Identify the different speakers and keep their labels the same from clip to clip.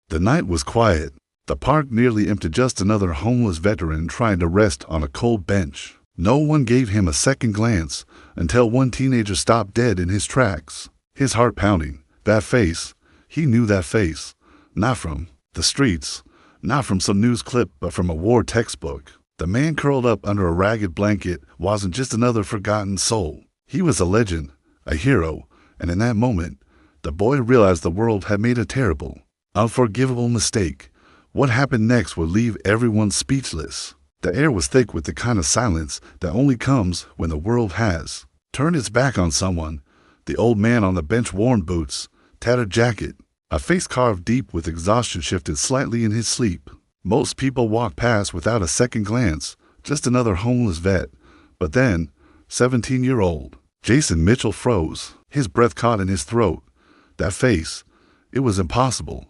Speaker 1: The night was quiet. The park nearly empty, just another homeless veteran trying to rest on a cold bench. No one gave him a second glance until one teenager stopped dead in his tracks, his heart pounding. That face, he knew that face, not from the streets, not from some news clip, but from a war textbook. The man curled up under a ragged blanket wasn't just another forgotten soul. He was a legend, a hero, and in that moment, the boy realized the world had made a terrible, unforgivable mistake. What happened next would leave everyone speechless. The air was thick with the kind of silence that only comes when the world has turned its back on someone. The old man on the bench, worn boots, tattered jacket, a face carved deep with exhaustion, shifted slightly in his sleep. Most people walked past without a second glance, just another homeless vet. But then, 17-year-old Jason Mitchell froze, his breath caught in his throat. That face, it was impossible.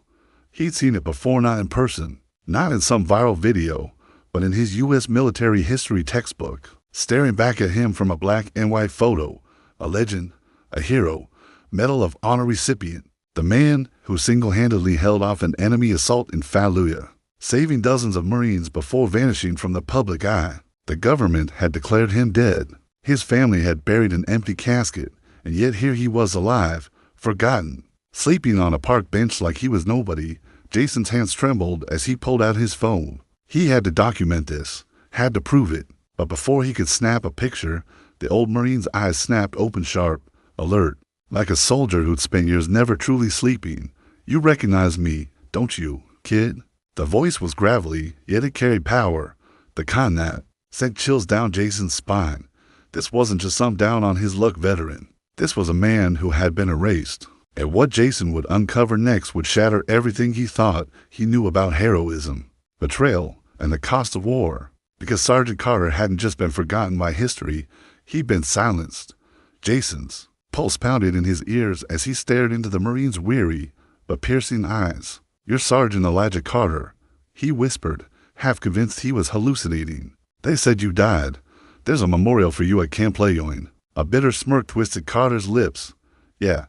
Speaker 1: He'd seen it before, not in person, not in some viral video, but in his U.S. military history textbook, staring back at him from a black and white photo. A legend, a hero, Medal of Honor recipient, the man who single-handedly held off an enemy assault in Fallujah, saving dozens of Marines before vanishing from the public eye. The government had declared him dead. His family had buried an empty casket, and yet here he was alive, forgotten, sleeping on a park bench like he was nobody. Jason's hands trembled as he pulled out his phone. He had to document this, had to prove it. But before he could snap a picture, the old Marine's eyes snapped open, sharp, alert, like a soldier who'd spent years never truly sleeping. "You recognize me, don't you, kid?" The voice was gravelly, yet it carried power, the kind that sent chills down Jason's spine. This wasn't just some down-on-his-luck veteran. This was a man who had been erased. And what Jason would uncover next would shatter everything he thought he knew about heroism, betrayal, and the cost of war. Because Sergeant Carter hadn't just been forgotten by history, he'd been silenced. Jason's pulse pounded in his ears as he stared into the Marine's weary but piercing eyes. "You're Sergeant Elijah Carter," he whispered, half convinced he was hallucinating. "They said you died. There's a memorial for you at Camp Lejeune." A bitter smirk twisted Carter's lips. "Yeah.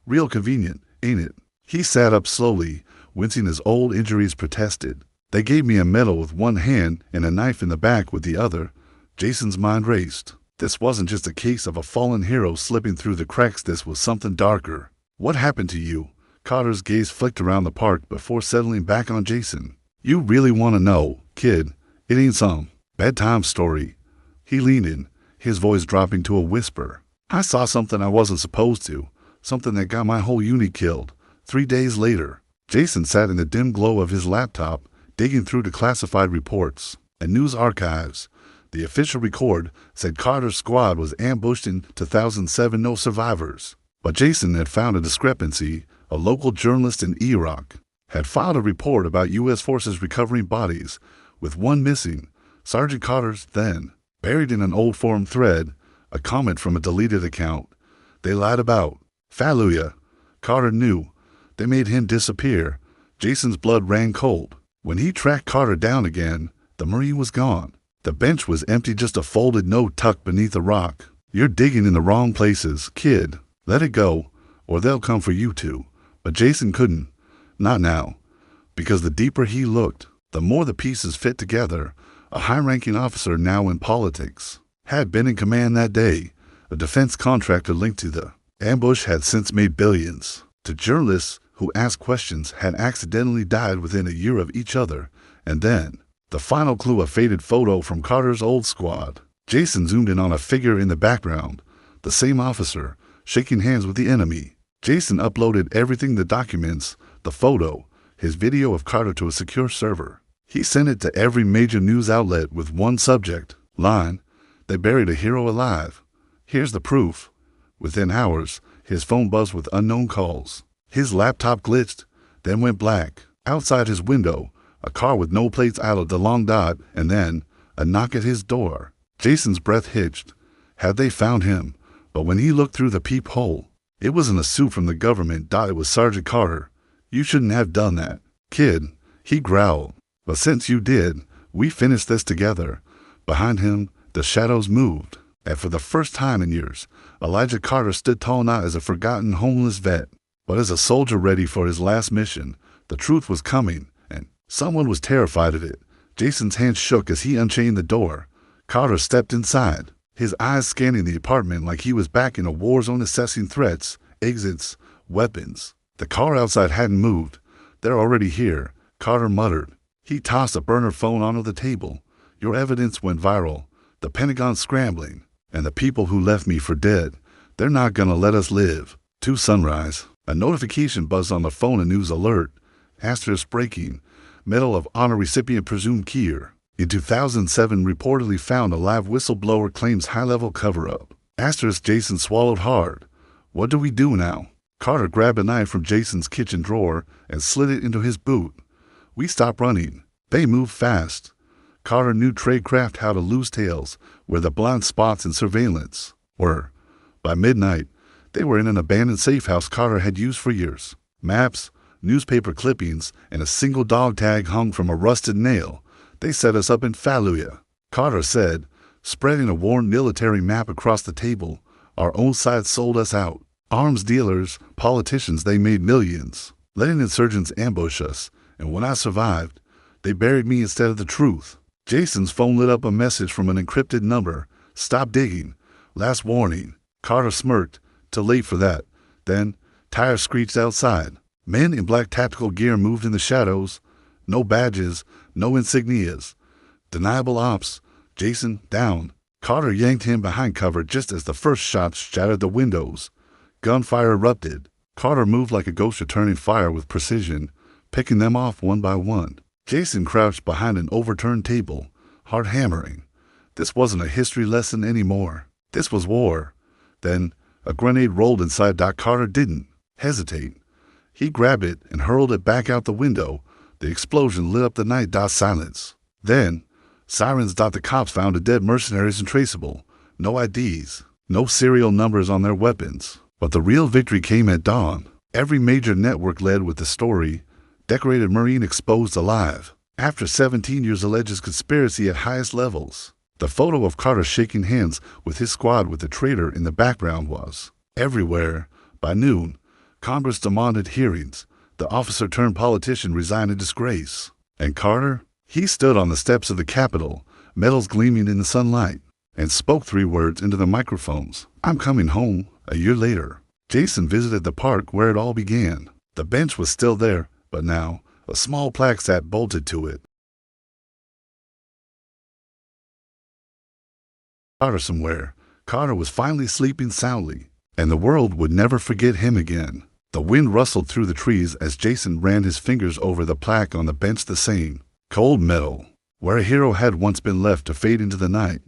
Speaker 1: Real convenient, ain't it?" He sat up slowly, wincing as old injuries protested. "They gave me a medal with one hand and a knife in the back with the other." Jason's mind raced. This wasn't just a case of a fallen hero slipping through the cracks. This was something darker. "What happened to you?" Carter's gaze flicked around the park before settling back on Jason. "You really want to know, kid? It ain't some bedtime story." He leaned in, his voice dropping to a whisper. "I saw something I wasn't supposed to. Something that got my whole unit killed. 3 days later." Jason sat in the dim glow of his laptop, digging through the classified reports and news archives. The official record said Carter's squad was ambushed in 2007, no survivors. But Jason had found a discrepancy. A local journalist in Iraq had filed a report about U.S. forces recovering bodies, with one missing, Sergeant Carter's then. Buried in an old forum thread, a comment from a deleted account. They lied about Fallujah. Carter knew. They made him disappear. Jason's blood ran cold. When he tracked Carter down again, the Marine was gone. The bench was empty, just a folded note tucked beneath a rock. "You're digging in the wrong places, kid. Let it go, or they'll come for you too." But Jason couldn't. Not now. Because the deeper he looked, the more the pieces fit together. A high-ranking officer now in politics had been in command that day. A defense contractor linked to the ambush had since made billions. The journalists who asked questions had accidentally died within a year of each other. And then, the final clue, a faded photo from Carter's old squad. Jason zoomed in on a figure in the background. The same officer, shaking hands with the enemy. Jason uploaded everything, the documents, the photo, his video of Carter, to a secure server. He sent it to every major news outlet with one subject line: "They buried a hero alive. Here's the proof." Within hours, his phone buzzed with unknown calls. His laptop glitched, then went black. Outside his window, a car with no plates idled, a long dot, and then a knock at his door. Jason's breath hitched. Had they found him? But when he looked through the peephole, it wasn't a suit from the government. It was Sergeant Carter. "You shouldn't have done that, kid," he growled. "But since you did, we finished this together." Behind him, the shadows moved. And for the first time in years, Elijah Carter stood tall, not as a forgotten homeless vet, but as a soldier ready for his last mission, The truth was coming, and someone was terrified of it. Jason's hand shook as he unchained the door. Carter stepped inside, his eyes scanning the apartment like he was back in a war zone, assessing threats, exits, weapons. The car outside hadn't moved. "They're already here," Carter muttered. He tossed a burner phone onto the table. "Your evidence went viral. The Pentagon's scrambling, and the people who left me for dead, they're not gonna let us live." To sunrise, a notification buzzed on the phone, a news alert. Asterisk breaking. Medal of Honor recipient presumed Kier. In 2007, reportedly found alive, whistleblower claims high-level cover-up. Asterisk Jason swallowed hard. What do we do now? Carter grabbed a knife from Jason's kitchen drawer and slid it into his boot. We stopped running. They moved fast. Carter knew tradecraft how to lose tails, where the blind spots in surveillance were. By midnight, they were in an abandoned safe house Carter had used for years. Maps, newspaper clippings, and a single dog tag hung from a rusted nail. "They set us up in Fallujah," Carter said, spreading a worn military map across the table. "Our own side sold us out. Arms dealers, politicians, they made millions, letting insurgents ambush us. And when I survived, they buried me instead of the truth." Jason's phone lit up, a message from an encrypted number. "Stop digging. Last warning." Carter smirked. Too late for that. Then, tires screeched outside. Men in black tactical gear moved in the shadows. No badges, no insignias. Deniable ops. "Jason, down." Carter yanked him behind cover just as the first shots shattered the windows. Gunfire erupted. Carter moved like a ghost, returning fire with precision, picking them off one by one. Jason crouched behind an overturned table, heart hammering. This wasn't a history lesson anymore. This was war. Then a grenade rolled inside. Carter didn't hesitate. He grabbed it and hurled it back out the window. The explosion lit up the night. Silence. Then sirens. The cops found the dead mercenaries untraceable. No IDs, no serial numbers on their weapons. But the real victory came at dawn. Every major network led with the story. Decorated Marine exposed alive. After 17 years, alleged conspiracy at highest levels. The photo of Carter shaking hands with his squad with the traitor in the background was everywhere. By noon, Congress demanded hearings. The officer-turned-politician resigned in disgrace. And Carter? He stood on the steps of the Capitol, medals gleaming in the sunlight, and spoke 3 words into the microphones. "I'm coming home." A year later, Jason visited the park where it all began. The bench was still there, but now a small plaque sat bolted to it. Carter somewhere. Carter was finally sleeping soundly, and the world would never forget him again. The wind rustled through the trees as Jason ran his fingers over the plaque on the bench, the same cold metal, where a hero had once been left to fade into the night.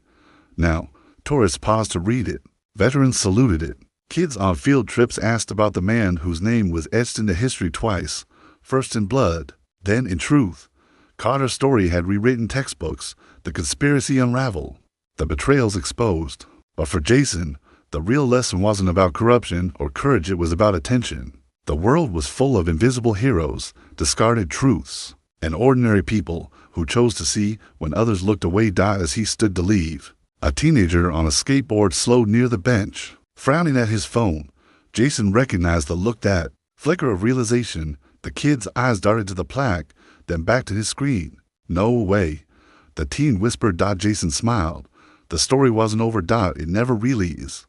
Speaker 1: Now, tourists paused to read it. Veterans saluted it. Kids on field trips asked about the man whose name was etched into history twice, first in blood, then in truth. Carter's story had rewritten textbooks, the conspiracy unraveled, the betrayals exposed. But for Jason, the real lesson wasn't about corruption or courage, it was about attention. The world was full of invisible heroes, discarded truths, and ordinary people who chose to see when others looked away. As he stood to leave, a teenager on a skateboard slowed near the bench. Frowning at his phone, Jason recognized the look. That flicker of realization. The kid's eyes darted to the plaque, then back to his screen. "No way," the teen whispered. Jason smiled. The story wasn't over. It never really is.